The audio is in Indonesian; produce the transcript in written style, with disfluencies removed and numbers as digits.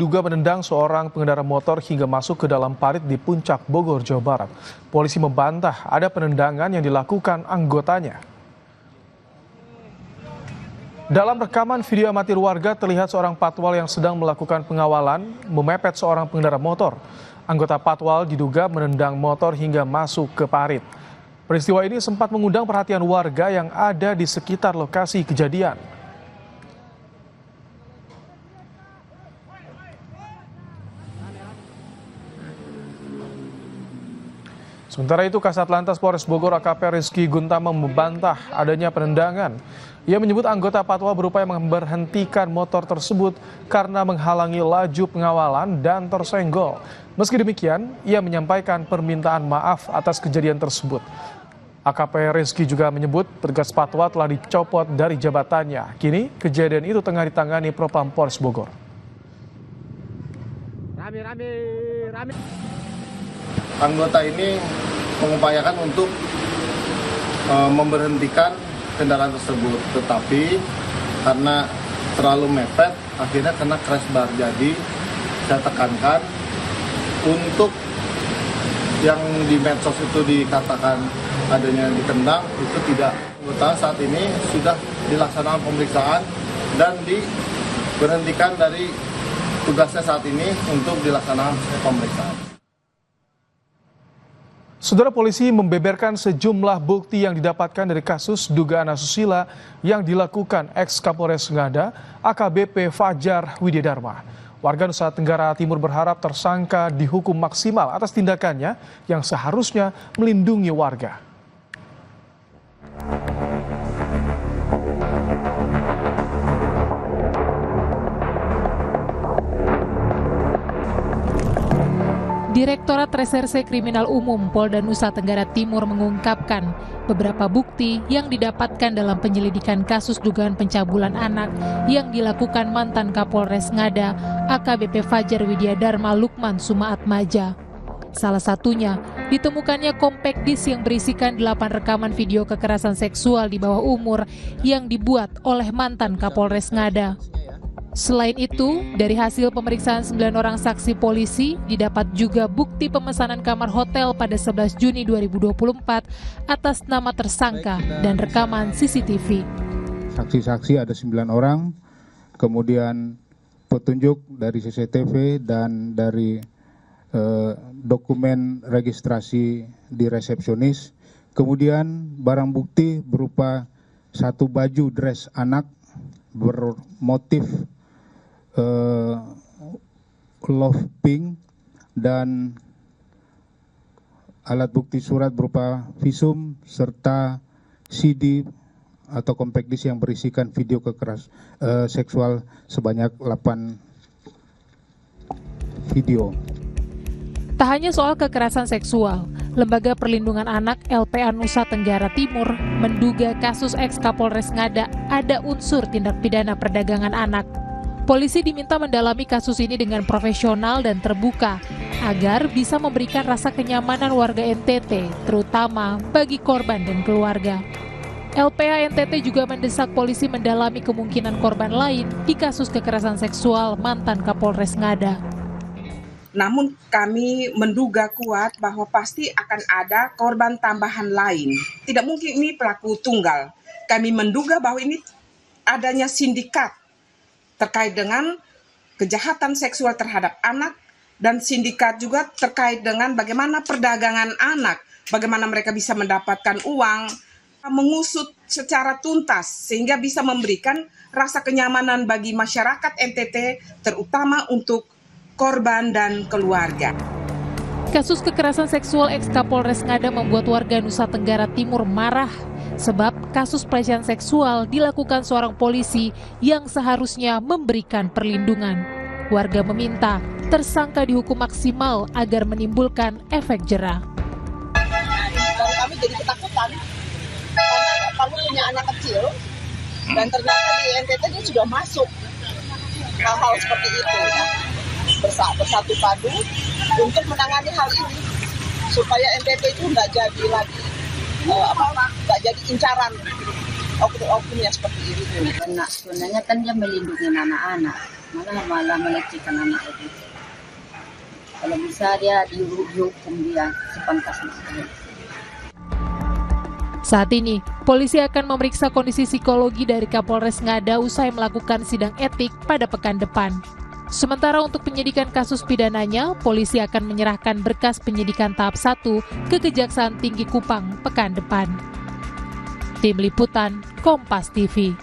diduga menendang seorang pengendara motor hingga masuk ke dalam parit di Puncak Bogor, Jawa Barat. Polisi membantah ada penendangan yang dilakukan anggotanya. Dalam rekaman video amatir warga terlihat seorang patwal yang sedang melakukan pengawalan memepet seorang pengendara motor. Anggota patwal diduga menendang motor hingga masuk ke parit. Peristiwa ini sempat mengundang perhatian warga yang ada di sekitar lokasi kejadian. Sementara itu, Kasat Lantas Polres Bogor AKP Rizky Guntama membantah adanya penendangan. Ia menyebut anggota patwal berupaya memberhentikan motor tersebut karena menghalangi laju pengawalan dan tersenggol. Meski demikian, ia menyampaikan permintaan maaf atas kejadian tersebut. AKP Rizky juga menyebut petugas patwal telah dicopot dari jabatannya. Kini, kejadian itu tengah ditangani Propam Polres Bogor. Anggota ini mengupayakan untuk memberhentikan kendaraan tersebut, tetapi karena terlalu mepet akhirnya kena crash bar. Jadi saya tekankan untuk yang di medsos itu dikatakan adanya ditendang itu tidak. Anggota saat ini sudah dilaksanakan pemeriksaan dan diberhentikan dari tugasnya saat ini untuk dilaksanakan pemeriksaan. Saudara, polisi membeberkan sejumlah bukti yang didapatkan dari kasus dugaan asusila yang dilakukan ex-Kapolres Ngada AKBP Fajar Widyadharma. Warga Nusa Tenggara Timur berharap tersangka dihukum maksimal atas tindakannya yang seharusnya melindungi warga. Direktorat Reserse Kriminal Umum Polda Nusa Tenggara Timur mengungkapkan beberapa bukti yang didapatkan dalam penyelidikan kasus dugaan pencabulan anak yang dilakukan mantan Kapolres Ngada AKBP Fajar Widyadharma Lukman Sumaatmaja. Salah satunya, ditemukannya compact disc yang berisikan 8 rekaman video kekerasan seksual di bawah umur yang dibuat oleh mantan Kapolres Ngada. Selain itu, dari hasil pemeriksaan 9 orang saksi polisi, didapat juga bukti pemesanan kamar hotel pada 11 Juni 2024 atas nama tersangka dan rekaman CCTV. Saksi-saksi ada 9 orang, kemudian petunjuk dari CCTV dan dari dokumen registrasi di resepsionis. Kemudian barang bukti berupa satu baju dress anak bermotif love pink dan alat bukti surat berupa visum serta CD atau compact disc yang berisikan video kekerasan seksual sebanyak 8 video. Tak hanya soal kekerasan seksual, Lembaga Perlindungan Anak LPA Nusa Tenggara Timur menduga kasus ex-Kapolres Ngada ada unsur tindak pidana perdagangan anak. Polisi diminta mendalami kasus ini dengan profesional dan terbuka agar bisa memberikan rasa kenyamanan warga NTT, terutama bagi korban dan keluarga. LPA NTT juga mendesak polisi mendalami kemungkinan korban lain di kasus kekerasan seksual mantan Kapolres Ngada. Namun kami menduga kuat bahwa pasti akan ada korban tambahan lain. Tidak mungkin ini pelaku tunggal. Kami menduga bahwa ini adanya sindikat terkait dengan kejahatan seksual terhadap anak dan sindikat juga terkait dengan bagaimana perdagangan anak, bagaimana mereka bisa mendapatkan uang, mengusut secara tuntas sehingga bisa memberikan rasa kenyamanan bagi masyarakat NTT terutama untuk korban dan keluarga. Kasus kekerasan seksual ex-Kapolres Ngada membuat warga Nusa Tenggara Timur marah sebab kasus pelecehan seksual dilakukan seorang polisi yang seharusnya memberikan perlindungan. Warga meminta tersangka dihukum maksimal agar menimbulkan efek jera. Kami jadi ketakutan karena kami punya anak kecil dan ternyata di NTT dia sudah masuk hal-hal seperti itu ya. Bersatu padu untuk menangani hal ini supaya NTT itu nggak jadi lagi nggak jadi incaran oknum-oknum yang seperti itu. Sebenarnya kan dia melindungi anak-anak, malah melecehkan anak itu. Kalau bisa dia dihukum dia sepantasnya. Saat ini, polisi akan memeriksa kondisi psikologi dari Kapolres Ngada usai melakukan sidang etik pada pekan depan. Sementara untuk penyidikan kasus pidananya, polisi akan menyerahkan berkas penyidikan tahap 1 ke Kejaksaan Tinggi Kupang pekan depan. Tim Liputan, Kompas TV.